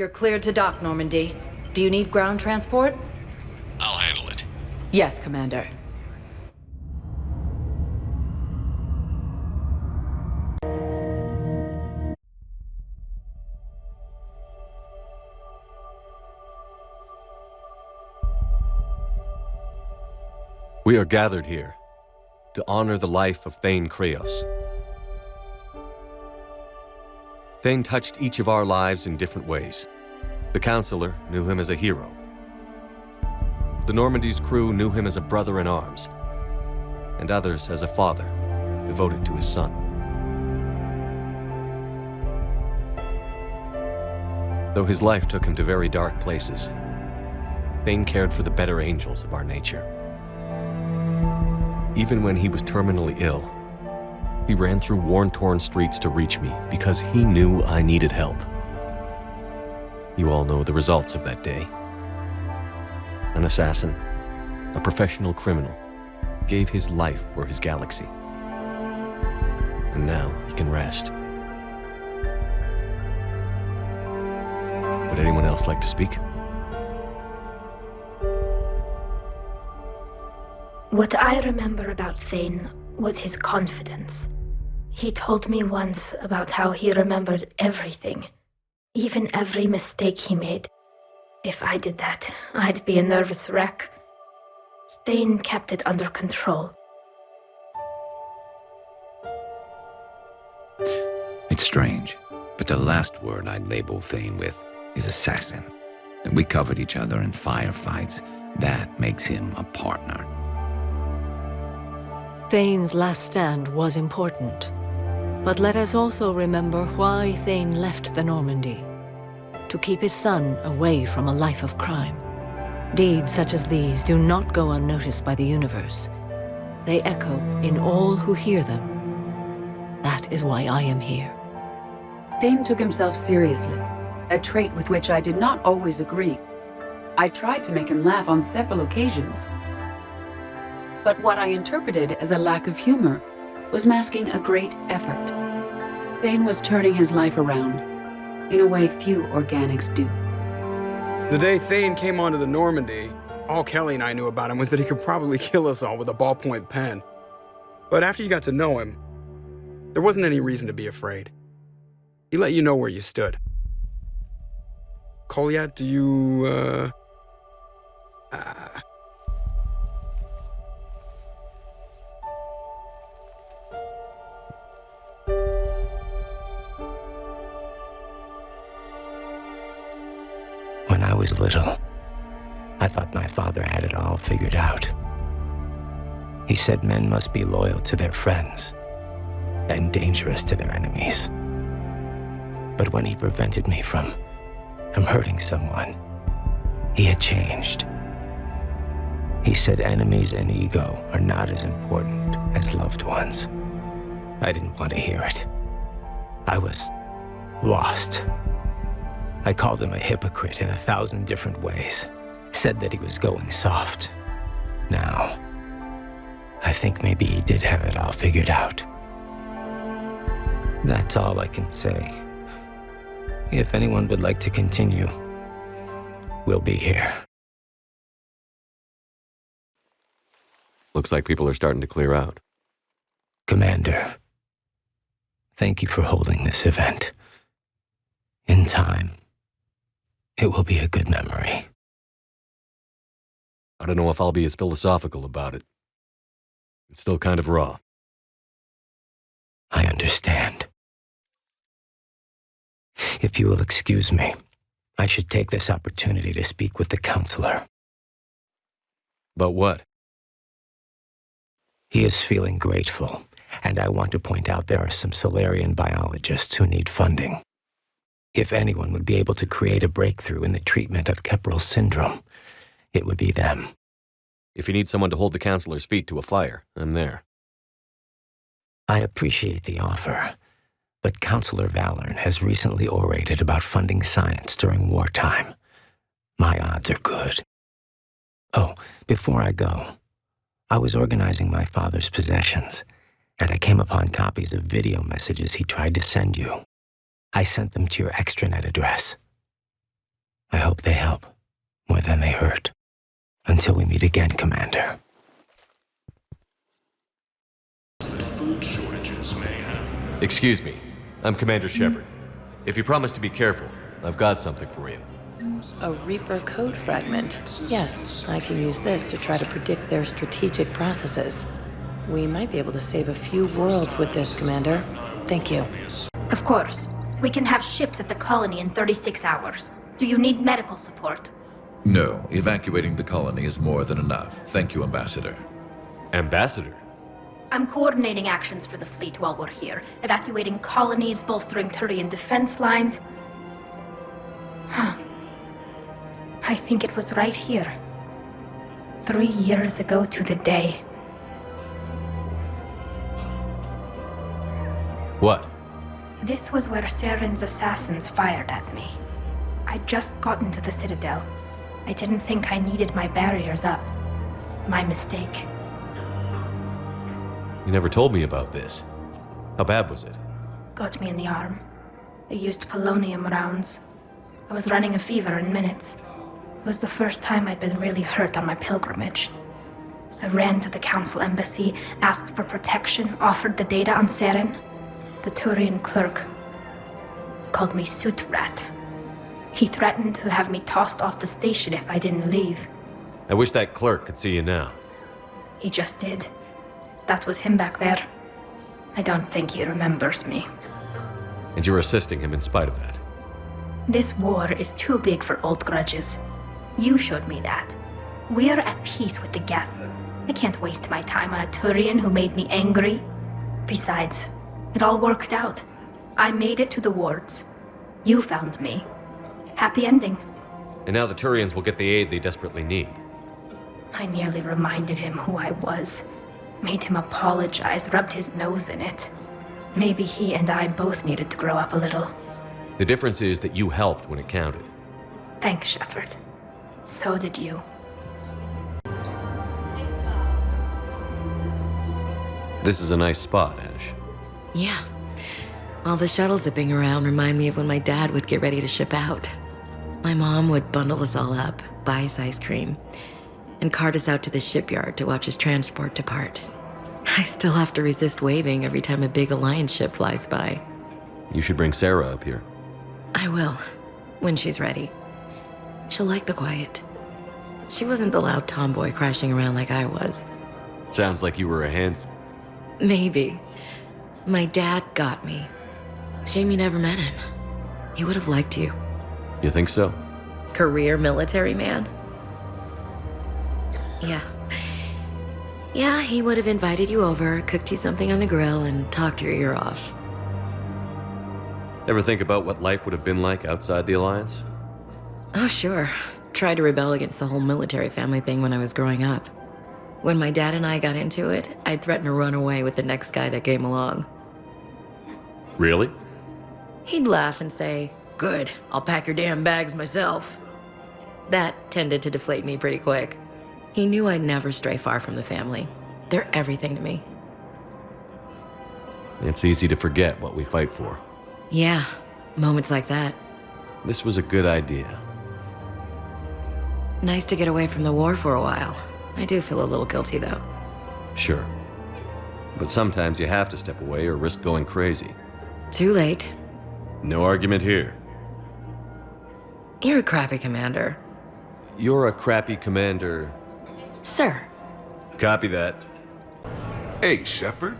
You're cleared to dock, Normandy. Do you need ground transport? I'll handle it. Yes, Commander. We are gathered here to honor the life of Thane Kreos. Thane touched each of our lives in different ways. The Counselor knew him as a hero. The Normandy's crew knew him as a brother in arms, and others as a father, devoted to his son. Though his life took him to very dark places, Thane cared for the better angels of our nature. Even when he was terminally ill, he ran through worn-torn streets to reach me because he knew I needed help. You all know the results of that day. An assassin, a professional criminal, gave his life for his galaxy. And now he can rest. Would anyone else like to speak? What I remember about Thane was his confidence. He told me once about how he remembered everything, even every mistake he made. If I did that, I'd be a nervous wreck. Thane kept it under control. It's strange, but the last word I'd label Thane with is assassin. And we covered each other in firefights. That makes him a partner. Thane's last stand was important. But let us also remember why Thane left the Normandy. To keep his son away from a life of crime. Deeds such as these do not go unnoticed by the universe. They echo in all who hear them. That is why I am here. Thane took himself seriously, a trait with which I did not always agree. I tried to make him laugh on several occasions. But what I interpreted as a lack of humor was masking a great effort. Thane was turning his life around, in a way few organics do. The day Thane came onto the Normandy, all Kelly and I knew about him was that he could probably kill us all with a ballpoint pen. But after you got to know him, there wasn't any reason to be afraid. He let you know where you stood. Kolyat, do you, When I was little, I thought my father had it all figured out. He said men must be loyal to their friends and dangerous to their enemies. But when he prevented me from hurting someone, he had changed. He said enemies and ego are not as important as loved ones. I didn't want to hear it. I was lost. I called him a hypocrite in 1,000 different ways. Said that he was going soft. Now, I think maybe he did have it all figured out. That's all I can say. If anyone would like to continue, we'll be here. Looks like people are starting to clear out. Commander, thank you for holding this event. In time, it will be a good memory. I don't know if I'll be as philosophical about it. It's still kind of raw. I understand. If you will excuse me, I should take this opportunity to speak with the Counselor. About what? He is feeling grateful, and I want to point out there are some Solarian biologists who need funding. If anyone would be able to create a breakthrough in the treatment of Kepral syndrome, it would be them. If you need someone to hold the Counselor's feet to a fire, I'm there. I appreciate the offer, but Counselor Valorn has recently orated about funding science during wartime. My odds are good. Oh, before I go, I was organizing my father's possessions, and I came upon copies of video messages he tried to send you. I sent them to your extranet address. I hope they help, more than they hurt. Until we meet again, Commander. Food shortages may have. Excuse me, I'm Commander Shepard. If you promise to be careful, I've got something for you. A Reaper code fragment. Yes, I can use this to try to predict their strategic processes. We might be able to save a few worlds with this, Commander. Thank you. Of course. We can have ships at the colony in 36 hours. Do you need medical support? No, evacuating the colony is more than enough. Thank you, Ambassador. Ambassador? I'm coordinating actions for the fleet while we're here. Evacuating colonies, bolstering Turian defense lines. Huh. I think it was right here. 3 years ago to the day. What? This was where Saren's assassins fired at me. I'd just gotten to the Citadel. I didn't think I needed my barriers up. My mistake. You never told me about this. How bad was it? Got me in the arm. They used polonium rounds. I was running a fever in minutes. It was the first time I'd been really hurt on my pilgrimage. I ran to the Council embassy, asked for protection, offered the data on Saren. The Turian clerk called me Suit Rat. He threatened to have me tossed off the station if I didn't leave. I wish that clerk could see you now. He just did. That was him back there. I don't think he remembers me. And you're assisting him in spite of that. This war is too big for old grudges. You showed me that. We are at peace with the Geth. I can't waste my time on a Turian who made me angry. Besides, it all worked out. I made it to the wards. You found me. Happy ending. And now the Turians will get the aid they desperately need. I nearly reminded him who I was. Made him apologize, rubbed his nose in it. Maybe he and I both needed to grow up a little. The difference is that you helped when it counted. Thanks, Shepard. So did you. This is a nice spot, Ash. Yeah. All the shuttle zipping around remind me of when my dad would get ready to ship out. My mom would bundle us all up, buy us ice cream, and cart us out to the shipyard to watch his transport depart. I still have to resist waving every time a big Alliance ship flies by. You should bring Sarah up here. I will, when she's ready. She'll like the quiet. She wasn't the loud tomboy crashing around like I was. Sounds like you were a handful. Maybe. My dad got me. Shame you never met him. He would have liked you. You think so? Career military man? Yeah. Yeah, he would have invited you over, cooked you something on the grill, and talked your ear off. Ever think about what life would have been like outside the Alliance? Oh, sure. Tried to rebel against the whole military family thing when I was growing up. When my dad and I got into it, I'd threaten to run away with the next guy that came along. Really? He'd laugh and say, "Good, I'll pack your damn bags myself." That tended to deflate me pretty quick. He knew I'd never stray far from the family. They're everything to me. It's easy to forget what we fight for. Yeah, moments like that. This was a good idea. Nice to get away from the war for a while. I do feel a little guilty, though. Sure. But sometimes you have to step away or risk going crazy. Too late. No argument here. You're a crappy commander. You're a crappy commander. Sir. Copy that. Hey, Shepard.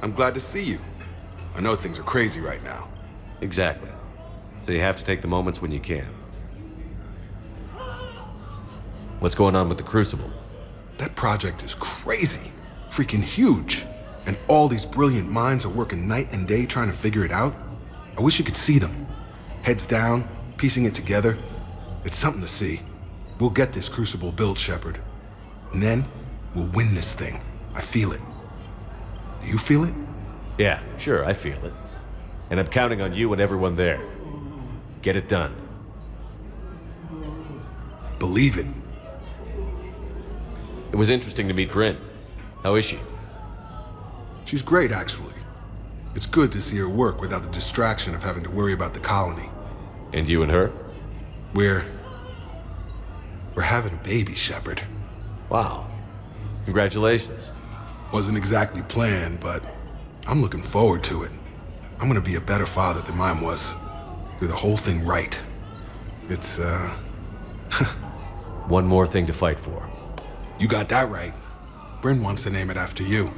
I'm glad to see you. I know things are crazy right now. Exactly. So you have to take the moments when you can. What's going on with the Crucible? That project is crazy. Freaking huge. And all these brilliant minds are working night and day trying to figure it out. I wish you could see them. Heads down, piecing it together. It's something to see. We'll get this Crucible built, Shepard. And then, we'll win this thing. I feel it. Do you feel it? Yeah, sure, I feel it. And I'm counting on you and everyone there. Get it done. Believe it. It was interesting to meet Bryn. How is she? She's great, actually. It's good to see her work without the distraction of having to worry about the colony. And you and her? We're having a baby, Shepard. Wow. Congratulations. Wasn't exactly planned, but I'm looking forward to it. I'm gonna be a better father than mine was. Do the whole thing right. It's, One more thing to fight for. You got that right. Bryn wants to name it after you.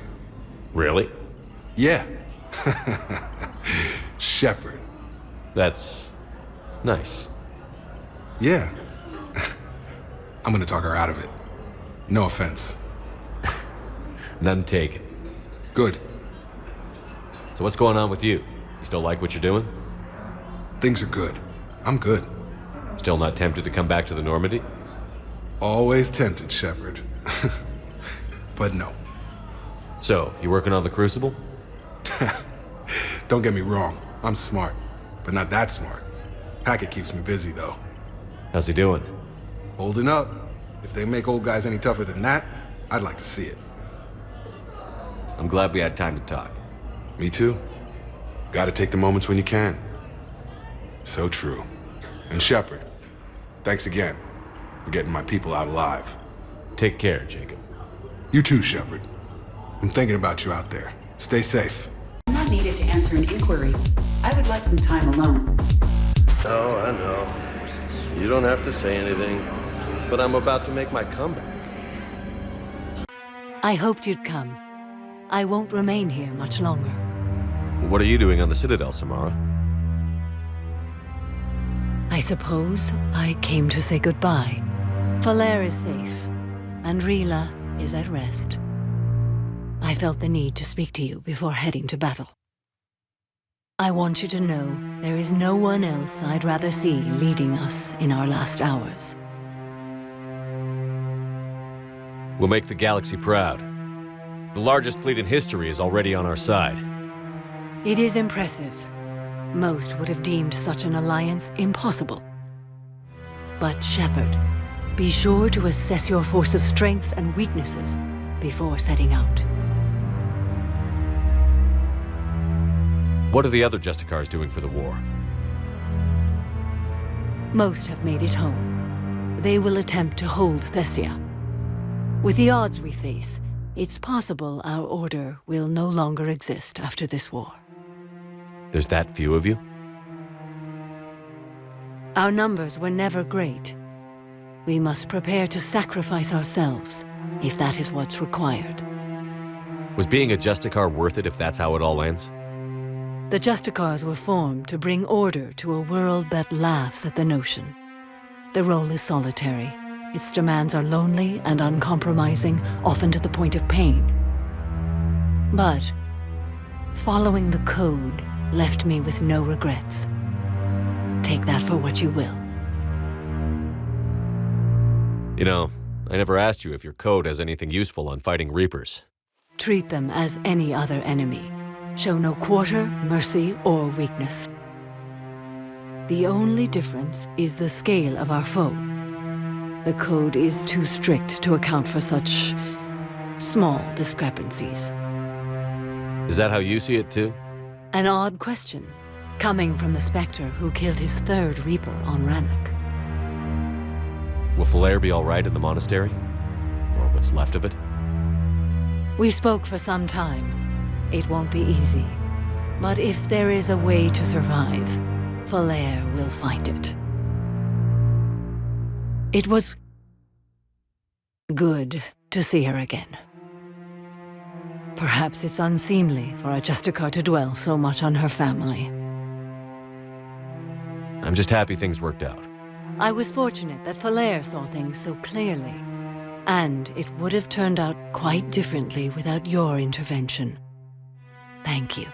Really? Yeah. Shepard. That's nice. Yeah. I'm gonna talk her out of it. No offense. None taken. Good. So what's going on with you? You still like what you're doing? Things are good. I'm good. Still not tempted to come back to the Normandy? Always tempted, Shepard. But no. So, you working on the Crucible? Don't get me wrong. I'm smart, but not that smart. Hackett keeps me busy, though. How's he doing? Holding up. If they make old guys any tougher than that, I'd like to see it. I'm glad we had time to talk. Me too. Gotta take the moments when you can. So true. And Shepard, thanks again for getting my people out alive. Take care, Jacob. You too, Shepard. I'm thinking about you out there. Stay safe. I'm not needed to answer an inquiry. I would like some time alone. Oh, I know. You don't have to say anything, but I'm about to make my comeback. I hoped you'd come. I won't remain here much longer. What are you doing on the Citadel, Samara? I suppose I came to say goodbye. Falere is safe, and Rila is at rest. I felt the need to speak to you before heading to battle. I want you to know there is no one else I'd rather see leading us in our last hours. We'll make the galaxy proud. The largest fleet in history is already on our side. It is impressive. Most would have deemed such an alliance impossible. But Shepard, be sure to assess your force's strengths and weaknesses before setting out. What are the other Justicars doing for the war? Most have made it home. They will attempt to hold Thessia. With the odds we face, it's possible our order will no longer exist after this war. There's that few of you? Our numbers were never great. We must prepare to sacrifice ourselves, if that is what's required. Was being a Justicar worth it if that's how it all ends? The Justicars were formed to bring order to a world that laughs at the notion. The role is solitary. Its demands are lonely and uncompromising, often to the point of pain. But following the code left me with no regrets. Take that for what you will. You know, I never asked you if your code has anything useful on fighting Reapers. Treat them as any other enemy. Show no quarter, mercy, or weakness. The only difference is the scale of our foe. The code is too strict to account for such small discrepancies. Is that how you see it too? An odd question, coming from the Spectre who killed his third Reaper on Rannoch. Will Falere be all right in the monastery? Or what's left of it? We spoke for some time. It won't be easy. But if there is a way to survive, Falere will find it. It was good to see her again. Perhaps it's unseemly for a Justicar to dwell so much on her family. I'm just happy things worked out. I was fortunate that Falere saw things so clearly. And it would have turned out quite differently without your intervention. Thank you.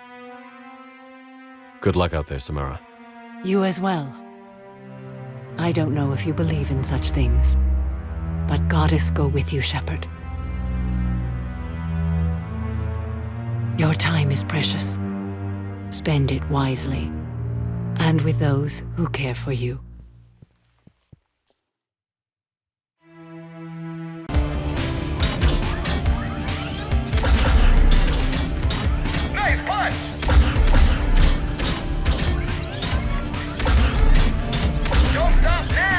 Good luck out there, Samara. You as well. I don't know if you believe in such things, but Goddess go with you, Shepard. Your time is precious. Spend it wisely, and with those who care for you. Nice punch! Don't stop now!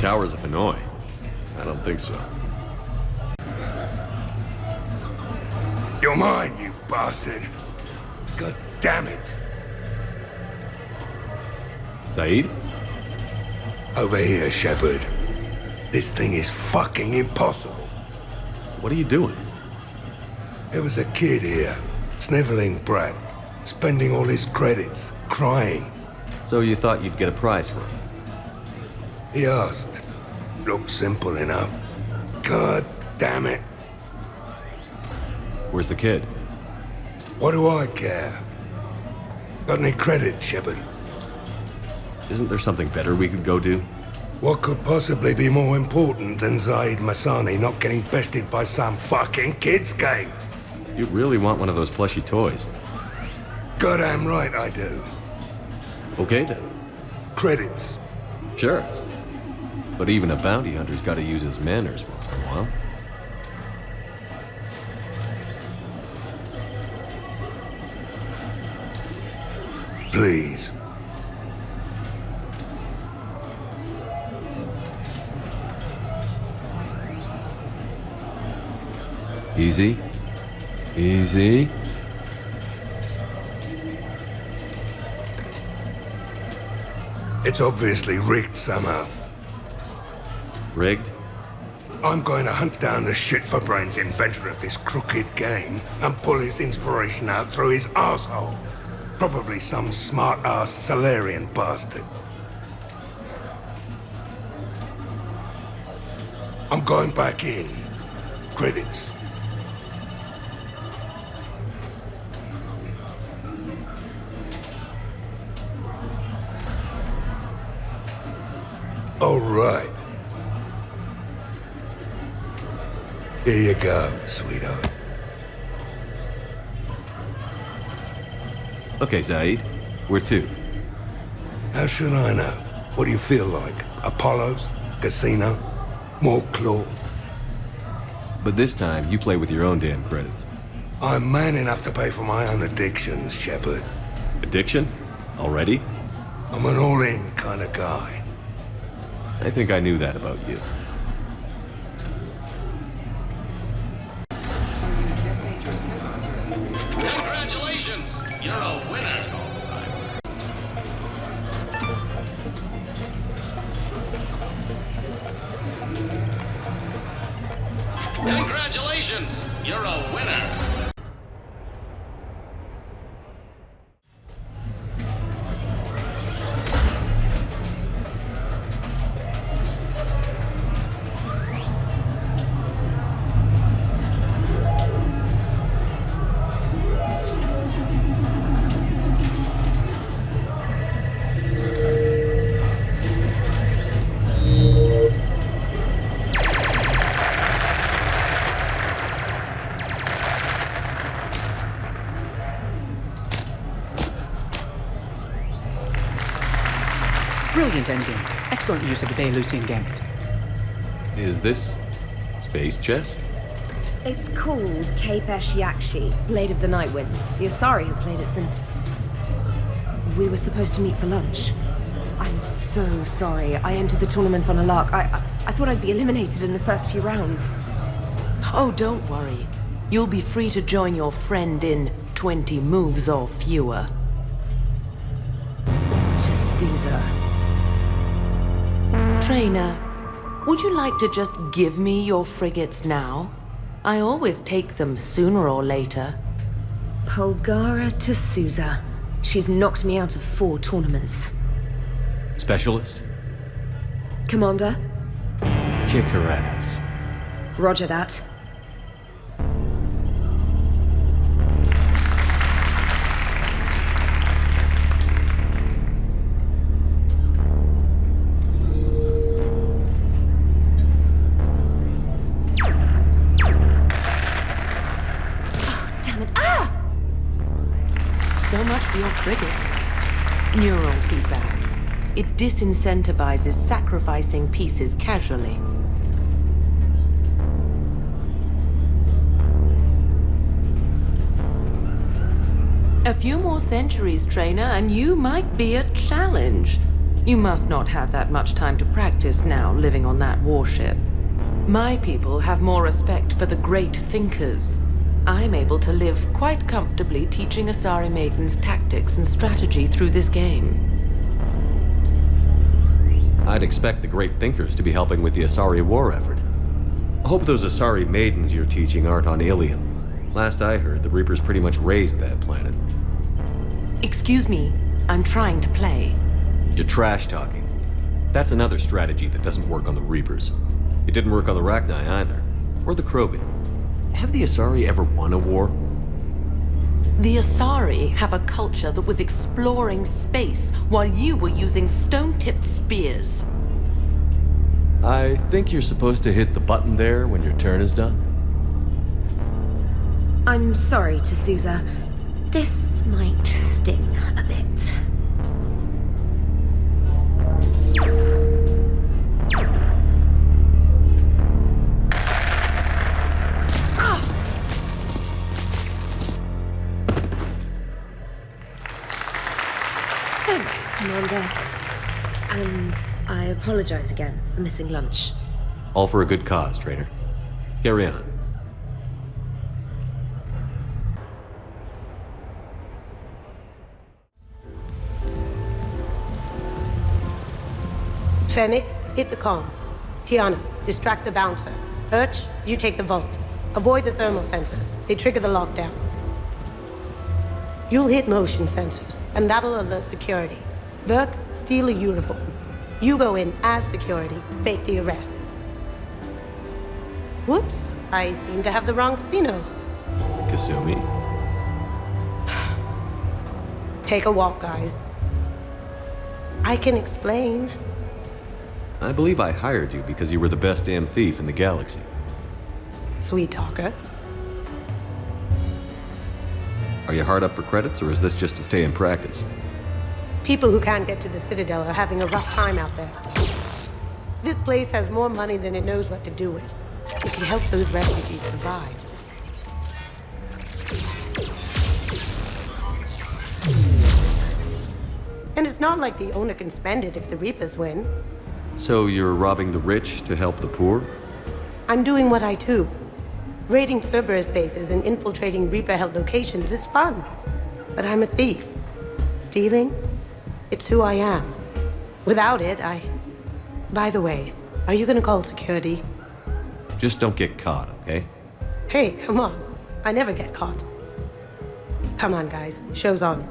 Towers of Hanoi? I don't think so. You're mine, you bastard. God damn it. Zaid? Over here, Shepard. This thing is fucking impossible. What are you doing? There was a kid here, sniveling brat, spending all his credits, crying. So you thought you'd get a prize for him? He asked. Looked simple enough. God damn it. Where's the kid? What do I care? Got any credit, Shepard? Isn't there something better we could go do? What could possibly be more important than Zaid Masani not getting bested by some fucking kids game? You really want one of those plushy toys? Goddamn right I do. Okay then. Credits. Sure. But even a bounty hunter's gotta use his manners once in a while. Please. Easy. Easy. It's obviously rigged somehow. Rigged? I'm going to hunt down the shit-for-brains inventor of this crooked game and pull his inspiration out through his arsehole. Probably some smart-ass Solarian bastard. I'm going back in. Credits. All right. Here you go, sweetheart. Okay, Zaid. Where to? How should I know? What do you feel like? Apollo's? Casino? More claw? But this time, you play with your own damn credits. I'm man enough to pay for my own addictions, Shepard. Addiction? Already? I'm an all-in kind of guy. I think I knew that about you. Congratulations! You're a winner. Congratulations! You're a winner. Brilliant endgame. Excellent use of the Belarusian gambit. Is this space chess? It's called Kapesh Yakshi, Blade of the Night Winds. The Asari have played it since... we were supposed to meet for lunch. I'm so sorry. I entered the tournament on a lark. I thought I'd be eliminated in the first few rounds. Oh, don't worry. You'll be free to join your friend in 20 moves or fewer. To Sousa. Trainer, would you like to just give me your frigates now? I always take them sooner or later. Polgara to Sousa. She's knocked me out of 4 tournaments. Specialist? Commander? Kick her ass. Roger that. So much for your frigate. Neural feedback. It disincentivizes sacrificing pieces casually. A few more centuries, Trainer, and you might be a challenge. You must not have that much time to practice now living on that warship. My people have more respect for the great thinkers. I'm able to live quite comfortably teaching Asari maidens tactics and strategy through this game. I'd expect the great thinkers to be helping with the Asari war effort. I hope those Asari maidens you're teaching aren't on Ilium. Last I heard, the Reapers pretty much raised that planet. Excuse me, I'm trying to play. You're trash-talking. That's another strategy that doesn't work on the Reapers. It didn't work on the Rachni either, or the Krogan. Have the Asari ever won a war? The Asari have a culture that was exploring space while you were using stone-tipped spears. I think you're supposed to hit the button there when your turn is done. I'm sorry, T'Souza. This might sting a bit. Thanks, Commander. And I apologize again for missing lunch. All for a good cause, traitor. Carry on. Fennec, hit the comm. Tiana, distract the bouncer. Urch, you take the vault. Avoid the thermal sensors. They trigger the lockdown. You'll hit motion sensors, and that'll alert security. Verk, steal a uniform. You go in as security, fake the arrest. Whoops, I seem to have the wrong casino. Kasumi. Take a walk, guys. I can explain. I believe I hired you because you were the best damn thief in the galaxy. Sweet talker. Are you hard up for credits, or is this just to stay in practice? People who can't get to the Citadel are having a rough time out there. This place has more money than it knows what to do with. It can help those refugees survive. And it's not like the owner can spend it if the Reapers win. So you're robbing the rich to help the poor? I'm doing what I do. Raiding Cerberus bases and infiltrating Reaper-held locations is fun. But I'm a thief. Stealing? It's who I am. Without it, By the way, are you gonna call security? Just don't get caught, okay? Hey, come on. I never get caught. Come on, guys. Show's on.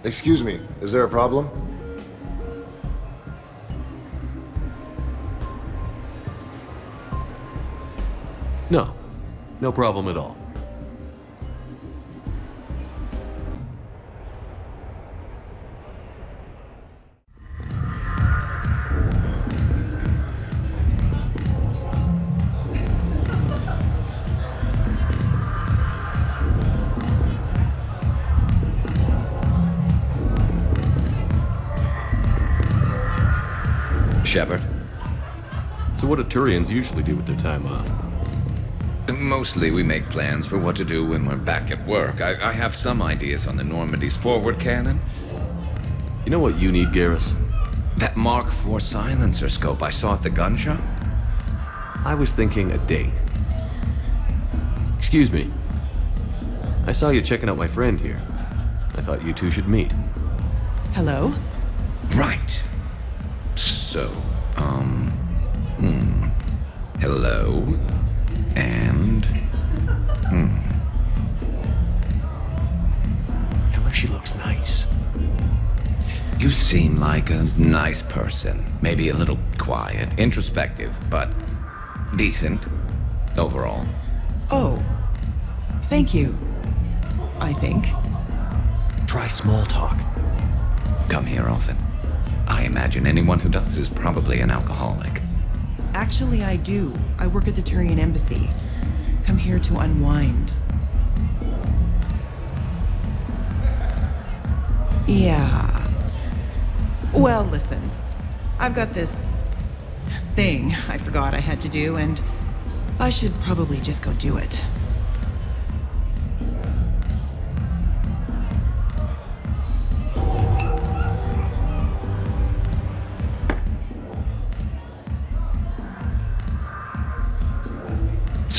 Excuse me, is there a problem? No. No problem at all. Shepard. So what do Turians usually do with their time off? Mostly we make plans for what to do when we're back at work. I have some ideas on the Normandy's forward cannon. You know what you need, Garrus? That Mark IV silencer scope I saw at the gun shop? I was thinking a date. Excuse me. I saw you checking out my friend here. I thought you two should meet. Hello? Right. So, hello. And, Tell her she looks nice. You seem like a nice person. Maybe a little quiet, introspective, but decent overall. Oh. Thank you. I think. Try small talk. Come here often. I imagine anyone who does is probably an alcoholic. Actually, I do. I work at the Turian embassy. Come here to unwind. Yeah. Well, listen. I've got this thing I forgot I had to do, and I should probably just go do it.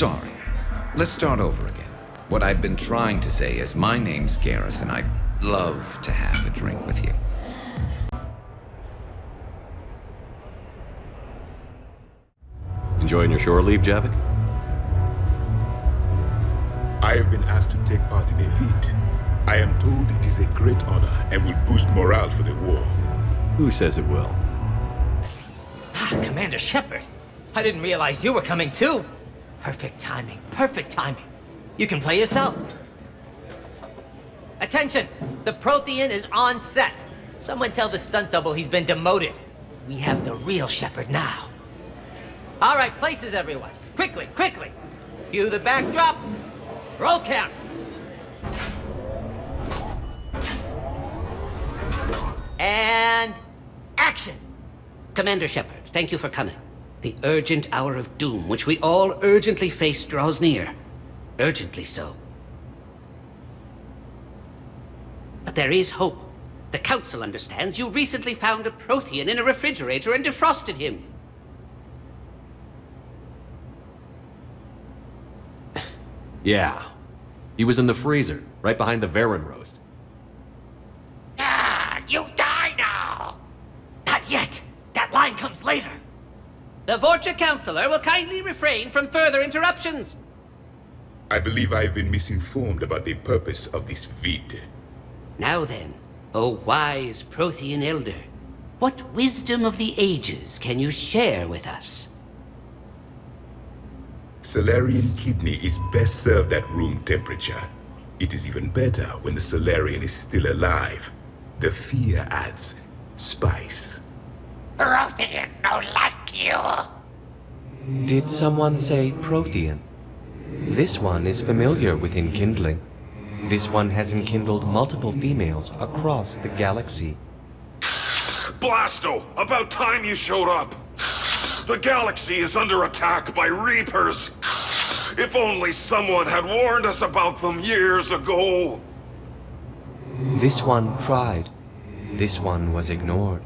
Sorry. Let's start over again. What I've been trying to say is my name's Garrus, and I'd love to have a drink with you. Enjoying your shore leave, Javik? I have been asked to take part in a feat. I am told it is a great honor and will boost morale for the war. Who says it will? Commander Shepard! I didn't realize you were coming too! Perfect timing, perfect timing. You can play yourself. Attention! The Prothean is on set. Someone tell the stunt double he's been demoted. We have the real Shepard now. All right, places everyone. Quickly, quickly. Cue the backdrop. Roll cameras. And action. Commander Shepard, thank you for coming. The urgent hour of doom, which we all urgently face, draws near. Urgently so. But there is hope. The Council understands you recently found a Prothean in a refrigerator and defrosted him. Yeah. He was in the freezer, right behind the Varen roast. You die now! Not yet! That line comes later. The Vorcha Counselor will kindly refrain from further interruptions. I believe I have been misinformed about the purpose of this vid. Now then, O wise Prothean Elder, what wisdom of the ages can you share with us? Salarian kidney is best served at room temperature. It is even better when the Salarian is still alive. The fear adds spice. Prothean don't like you. Did someone say Prothean? This one is familiar with enkindling. This one has enkindled multiple females across the galaxy. Blasto! About time you showed up! The galaxy is under attack by Reapers! If only someone had warned us about them years ago! This one tried. This one was ignored.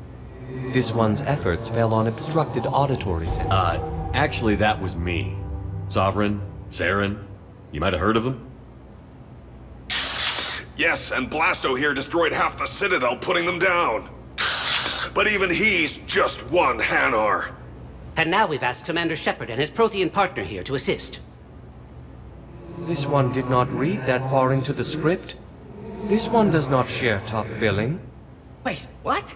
This one's efforts fell on obstructed auditory centers. Actually that was me. Sovereign, Saren, you might have heard of them? Yes, and Blasto here destroyed half the Citadel, putting them down. But even he's just one Hanar. And now we've asked Commander Shepard and his Prothean partner here to assist. This one did not read that far into the script. This one does not share top billing. Wait, what?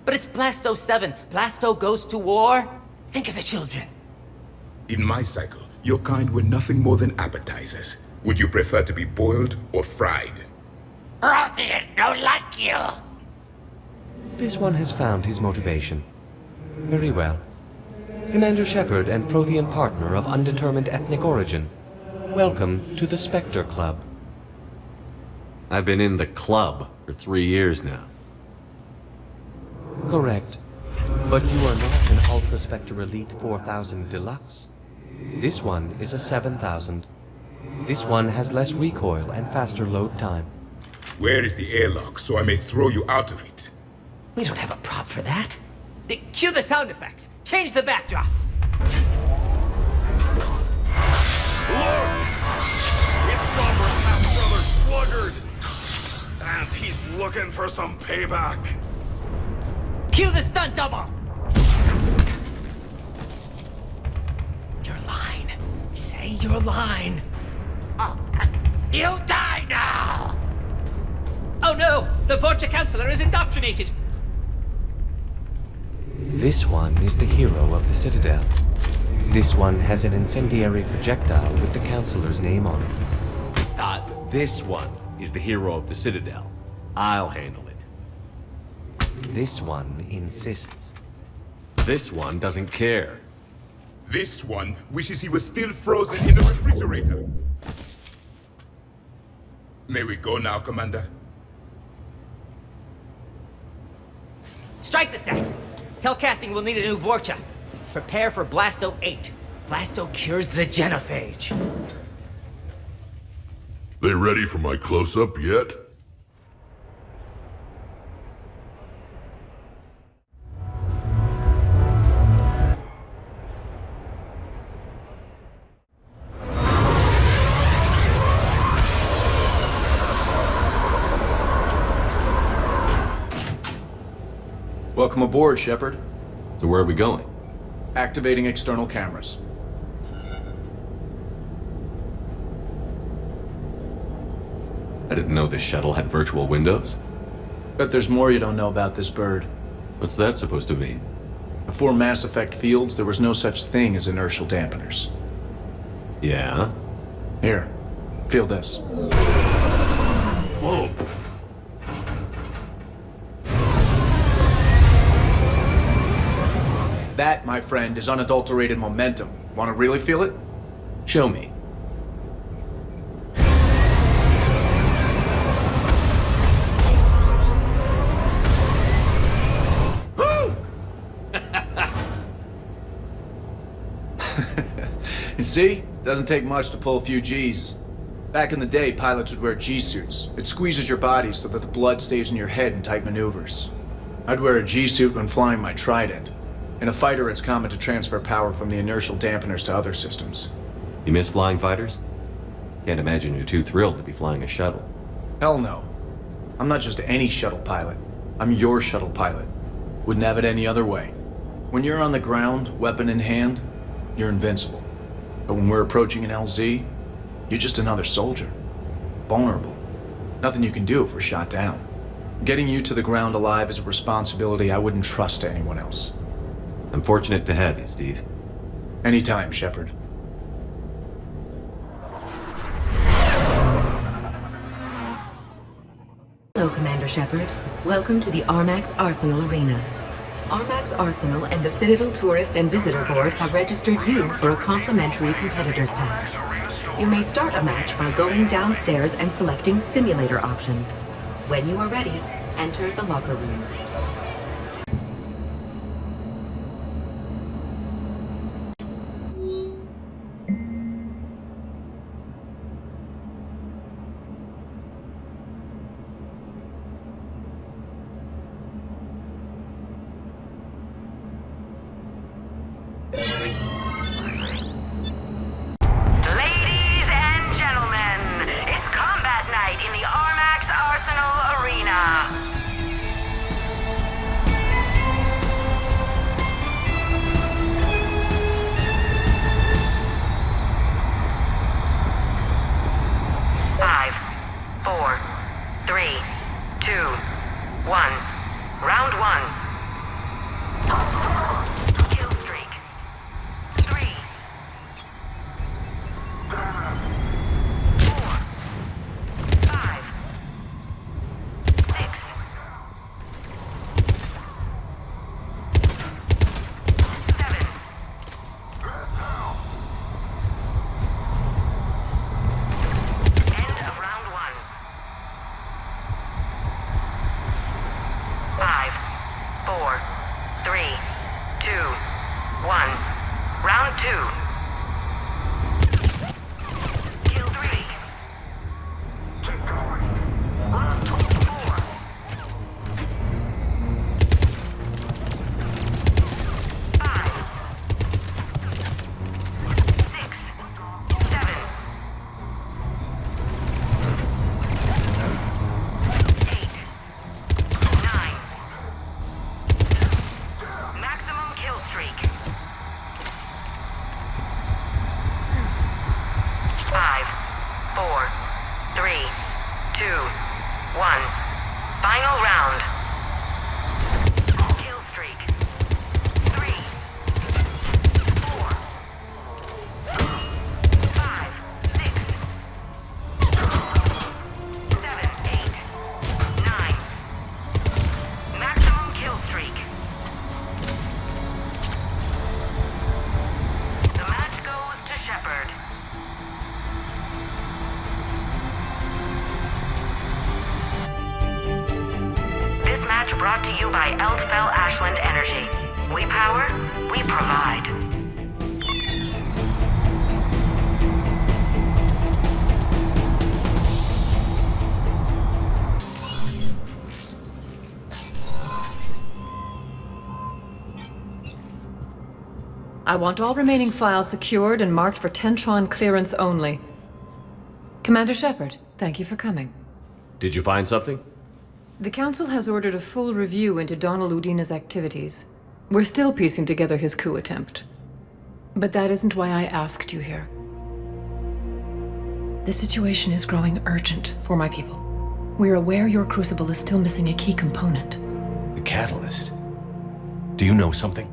But it's Blasto 7. Blasto goes to war? Think of the children. In my cycle, your kind were nothing more than appetizers. Would you prefer to be boiled or fried? Prothean don't like you. This one has found his motivation. Very well. Commander Shepard and Prothean partner of undetermined ethnic origin. Welcome to the Spectre Club. I've been in the club for 3 years now. Correct. But you are not an Ultra Spectre Elite 4000 Deluxe. This one is a 7000. This one has less recoil and faster load time. Where is the airlock so I may throw you out of it? We don't have a prop for that. Cue the sound effects. Change the backdrop. Look! It's Sovereign's half-brother Sluggard! And he's looking for some payback. Cue the stunt double! Your line. Say your line. You die now! Oh no! The Vorcha Counselor is indoctrinated! This one is the hero of the Citadel. This one has an incendiary projectile with the Counselor's name on it. This one is the hero of the Citadel. I'll handle it. This one insists. This one doesn't care. This one wishes he was still frozen in the refrigerator. May we go now, Commander? Strike the set! Tell casting we'll need a new Vorcha. Prepare for Blasto 8. Blasto cures the genophage. They ready for my close-up yet? Welcome aboard, Shepard. So where are we going? Activating external cameras. I didn't know this shuttle had virtual windows. Bet there's more you don't know about this bird. What's that supposed to mean? Before Mass Effect fields, there was no such thing as inertial dampeners. Yeah? Here, feel this. Whoa! That, my friend, is unadulterated momentum. Want to really feel it? Show me. You see? Doesn't take much to pull a few Gs. Back in the day, pilots would wear G-suits. It squeezes your body so that the blood stays in your head in tight maneuvers. I'd wear a G-suit when flying my Trident. In a fighter, it's common to transfer power from the inertial dampeners to other systems. You miss flying fighters? Can't imagine you're too thrilled to be flying a shuttle. Hell no. I'm not just any shuttle pilot. I'm your shuttle pilot. Wouldn't have it any other way. When you're on the ground, weapon in hand, you're invincible. But when we're approaching an LZ, you're just another soldier. Vulnerable. Nothing you can do if we're shot down. Getting you to the ground alive is a responsibility I wouldn't trust to anyone else. I'm fortunate to have you, Steve. Anytime, Shepard. Hello, Commander Shepard. Welcome to the Armax Arsenal Arena. Armax Arsenal and the Citadel Tourist and Visitor Board have registered you for a complimentary competitor's pass. You may start a match by going downstairs and selecting simulator options. When you are ready, enter the locker room. I want all remaining files secured and marked for Tentron clearance only. Commander Shepard, thank you for coming. Did you find something? The Council has ordered a full review into Donald Udina's activities. We're still piecing together his coup attempt. But that isn't why I asked you here. The situation is growing urgent for my people. We're aware your crucible is still missing a key component. The catalyst. Do you know something?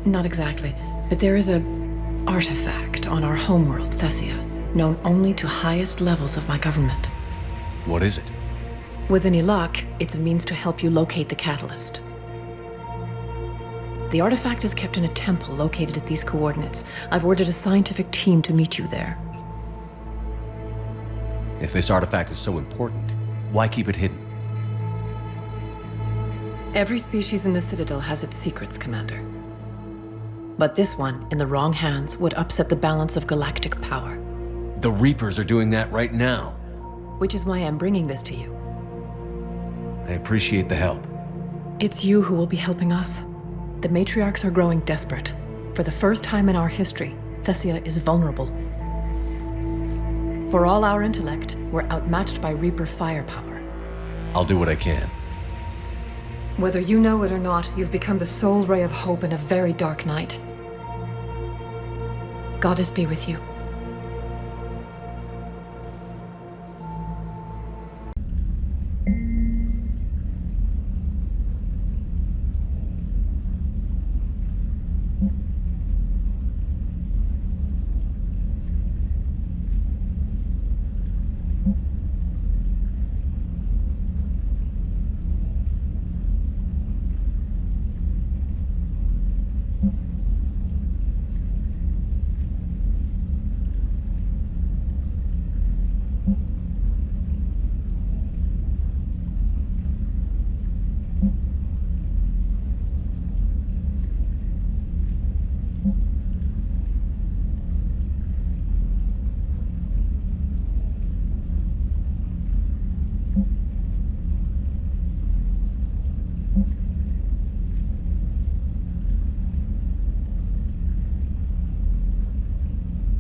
Not exactly, but there is a artifact on our homeworld, Thessia, known only to highest levels of my government. What is it? With any luck, it's a means to help you locate the catalyst. The artifact is kept in a temple located at these coordinates. I've ordered a scientific team to meet you there. If this artifact is so important, why keep it hidden? Every species in the Citadel has its secrets, Commander. But this one, in the wrong hands, would upset the balance of galactic power. The Reapers are doing that right now. Which is why I'm bringing this to you. I appreciate the help. It's you who will be helping us. The matriarchs are growing desperate. For the first time in our history, Thessia is vulnerable. For all our intellect, we're outmatched by Reaper firepower. I'll do what I can. Whether you know it or not, you've become the sole ray of hope in a very dark night. Goddess be with you.